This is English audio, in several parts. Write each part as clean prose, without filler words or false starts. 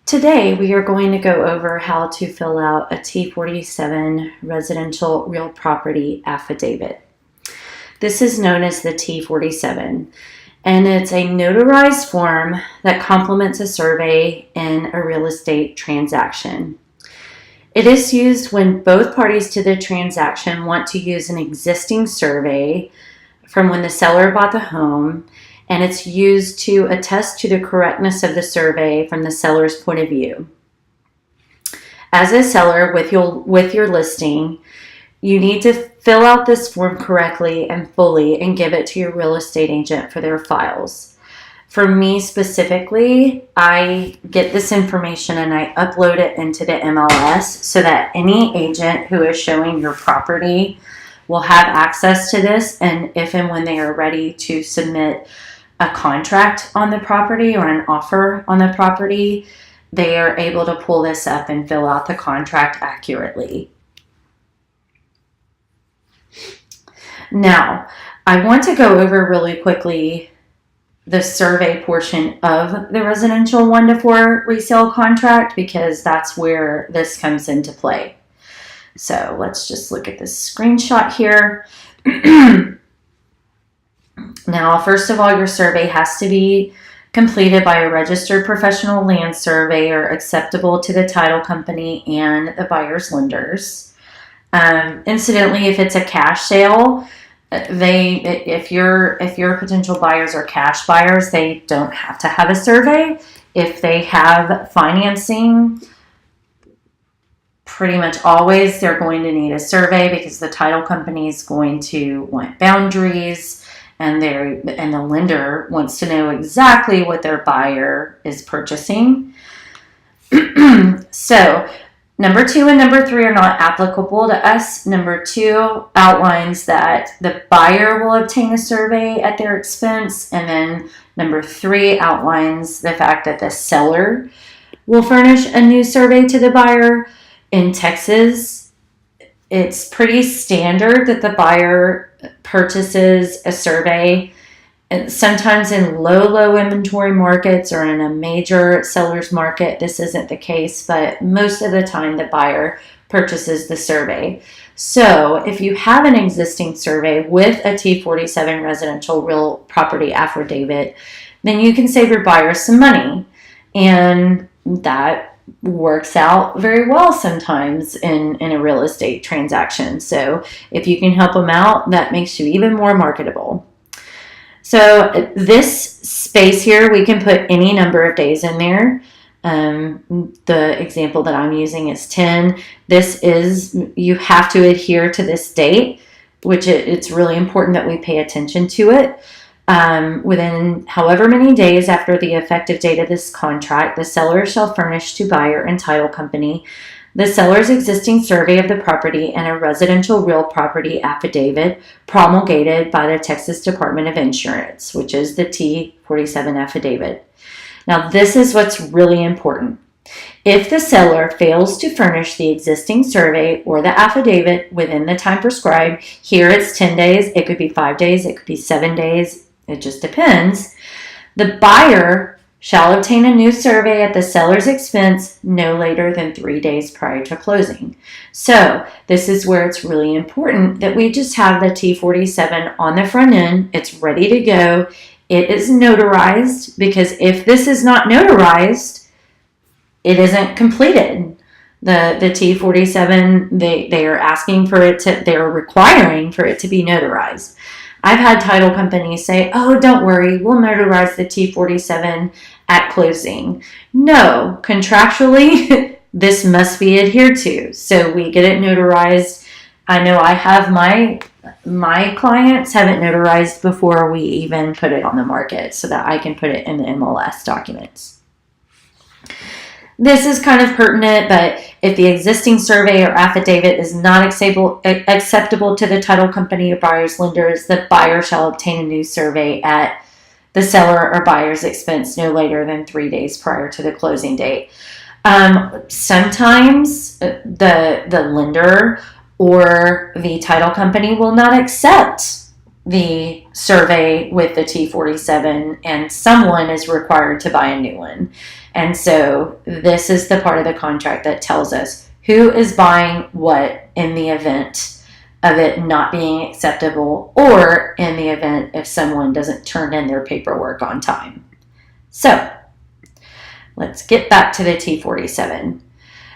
Today we are going to go over how to fill out a T47 residential real property affidavit. This is known as the T47, and it's a notarized form that complements a survey in a real estate transaction. It is used when both parties to the transaction want to use an existing survey from when the seller bought the home, and it's used to attest to the correctness of the survey from the seller's point of view. As a seller with your listing, you need to fill out this form correctly and fully and give it to your real estate agent for their files. For me specifically, I get this information and I upload it into the MLS so that any agent who is showing your property will have access to this, and if and when they are ready to submit a contract on the property or an offer on the property, they are able to pull this up and fill out the contract accurately. Now, I want to go over really quickly the survey portion of the residential 1-4 resale contract, because that's where this comes into play. So let's just look at this screenshot here. Now, first of all, your survey has to be completed by a registered professional land surveyor acceptable to the title company and the buyer's lenders. Incidentally, if it's a cash sale, if your potential buyers are cash buyers, they don't have to have a survey. If they have financing, pretty much always they're going to need a survey, because the title company is going to want boundaries, and the lender wants to know exactly what their buyer is purchasing. So number 2 and number 3 are not applicable to us. Number 2 outlines that the buyer will obtain a survey at their expense, and then number 3 outlines the fact that the seller will furnish a new survey to the buyer. In Texas, it's pretty standard that the buyer purchases a survey. And sometimes in low inventory markets or in a major seller's market, this isn't the case, but most of the time the buyer purchases the survey. So if you have an existing survey with a T47 residential real property affidavit, then you can save your buyer some money. And that works out very well sometimes in a real estate transaction. So if you can help them out, that makes you even more marketable. So this space here, we can put any number of days in there. The example that I'm using is 10. You have to adhere to this date, which it's really important that we pay attention to it. Within however many days after the effective date of this contract, the seller shall furnish to buyer and title company the seller's existing survey of the property and a residential real property affidavit promulgated by the Texas Department of Insurance, which is the T47 affidavit. Now, this is what's really important. If the seller fails to furnish the existing survey or the affidavit within the time prescribed, here it's 10 days, it could be 5 days, it could be 7 days, it just depends. The buyer shall obtain a new survey at the seller's expense no later than 3 days prior to closing. So this is where it's really important that we just have the T47 on the front end. It's ready to go. It is notarized, because if this is not notarized, it isn't completed. The T47, they are asking for it to, they're requiring for it to be notarized. I've had title companies say, oh, don't worry, we'll notarize the T47 at closing. No, contractually, this must be adhered to. So we get it notarized. I know I have my clients have it notarized before we even put it on the market, so that I can put it in the MLS documents. This is kind of pertinent, but if the existing survey or affidavit is not acceptable to the title company or buyer's lenders, the buyer shall obtain a new survey at the seller or buyer's expense no later than 3 days prior to the closing date. Sometimes the lender or the title company will not accept the survey with the T47, and someone is required to buy a new one. And so this is the part of the contract that tells us who is buying what in the event of it not being acceptable, or in the event if someone doesn't turn in their paperwork on time. So let's get back to the T47.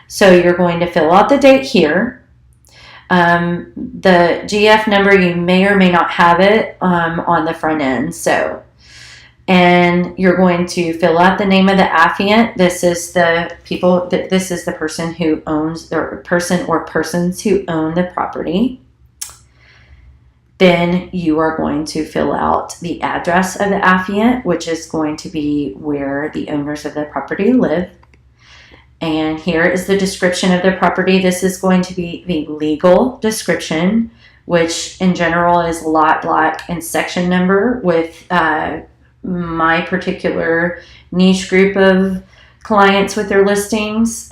So you're going to fill out the date here. The GF number, you may or may not have it on the front end. And you're going to fill out the name of the affiant. This is the this is the person who owns, or person or persons who own the property. Then you are going to fill out the address of the affiant, which is going to be where the owners of the property live. And here is the description of the property. This is going to be the legal description, which in general is lot, block, and section number. With my particular niche group of clients with their listings,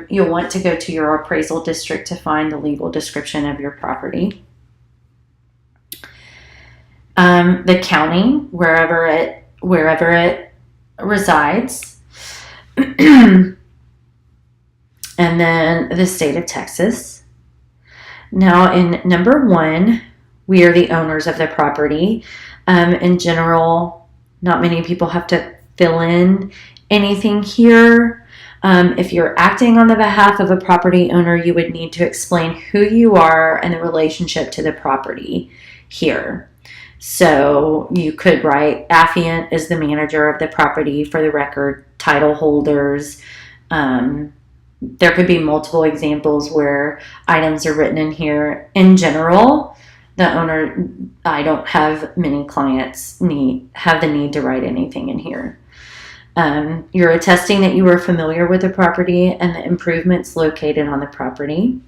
you'll want to go to your appraisal district to find the legal description of your property. The county, wherever it resides. And then the state of Texas. Now in number 1, we are the owners of the property. In general, not many people have to fill in anything here. If you're acting on the behalf of a property owner, you would need to explain who you are and the relationship to the property here. So you could write, affiant is the manager of the property for the record, title holders. There could be multiple examples where items are written in here. In general, the owner, I don't have many clients have the need to write anything in here. You're attesting that you are familiar with the property and the improvements located on the property.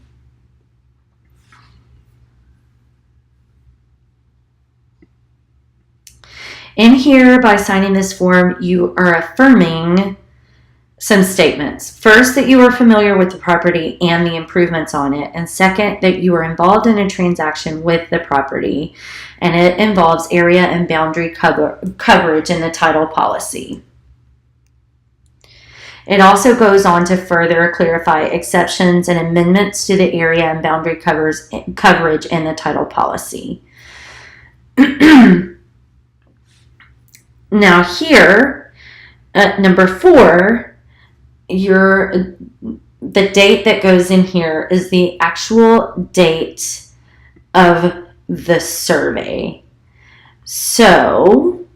In here, by signing this form, you are affirming some statements. First, that you are familiar with the property and the improvements on it. And second, that you are involved in a transaction with the property, and it involves area and boundary coverage in the title policy. It also goes on to further clarify exceptions and amendments to the area and boundary coverage in the title policy. Now here, number 4, the date that goes in here is the actual date of the survey. So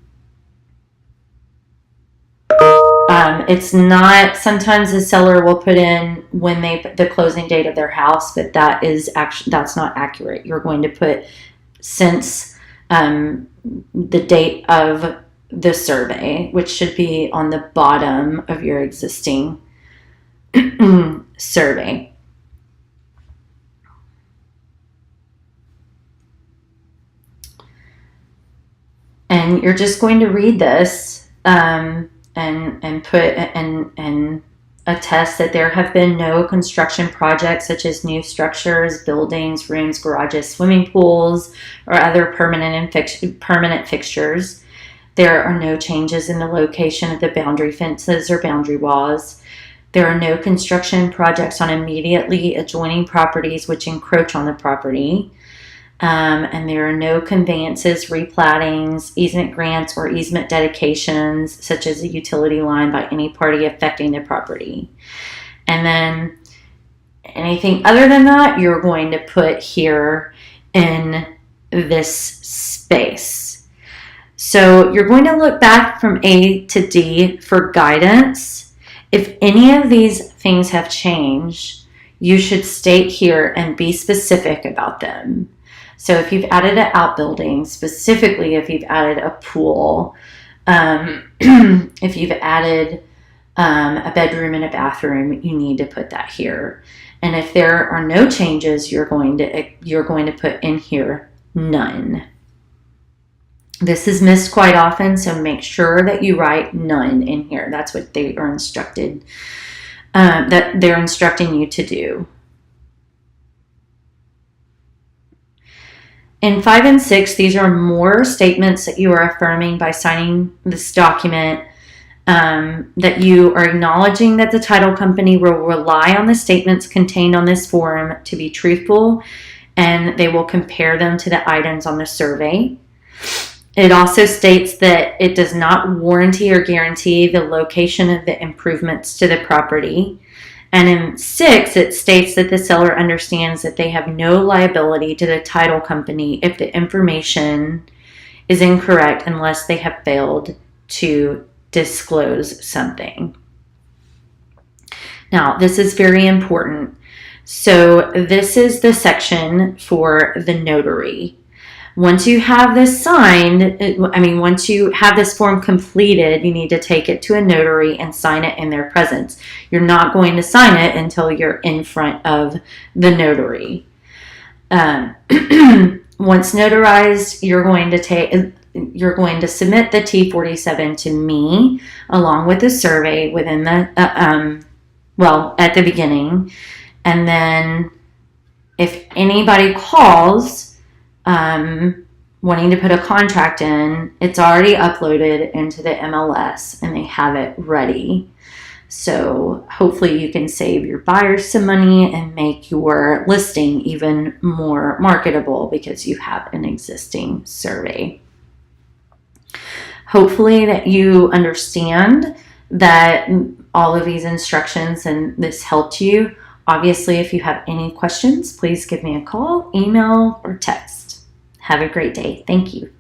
it's not, sometimes the seller will put in when the closing date of their house, but that's not accurate. You're going to put since the date of the survey, which should be on the bottom of your existing survey. And you're just going to read this and put and attest that there have been no construction projects such as new structures, buildings, rooms, garages, swimming pools, or other permanent fixtures. There are no changes in the location of the boundary fences or boundary walls. There are no construction projects on immediately adjoining properties which encroach on the property. And there are no conveyances, replattings, easement grants, or easement dedications, such as a utility line, by any party affecting the property. And then anything other than that, you're going to put here in this space. So you're going to look back from A to D for guidance. If any of these things have changed, you should state here and be specific about them. So if you've added an outbuilding, specifically if you've added a pool, if you've added a bedroom and a bathroom, you need to put that here. And if there are no changes, you're going to put in here none. This is missed quite often, so make sure that you write none in here. That's what they are instructed, that they're instructing you to do. In 5 and 6, these are more statements that you are affirming by signing this document, that you are acknowledging that the title company will rely on the statements contained on this form to be truthful, and they will compare them to the items on the survey. It also states that it does not warranty or guarantee the location of the improvements to the property. And in 6, it states that the seller understands that they have no liability to the title company if the information is incorrect unless they have failed to disclose something. Now, this is very important. So this is the section for the notary. Once you have this signed, once you have this form completed, you need to take it to a notary and sign it in their presence. You're not going to sign it until you're in front of the notary. Once notarized, you're going to submit the T47 to me along with the survey within the at the beginning, and then if anybody calls wanting to put a contract in, it's already uploaded into the MLS and they have it ready. So hopefully you can save your buyers some money and make your listing even more marketable because you have an existing survey. Hopefully that you understand that all of these instructions and this helped you. Obviously, if you have any questions, please give me a call, email, or text. Have a great day. Thank you.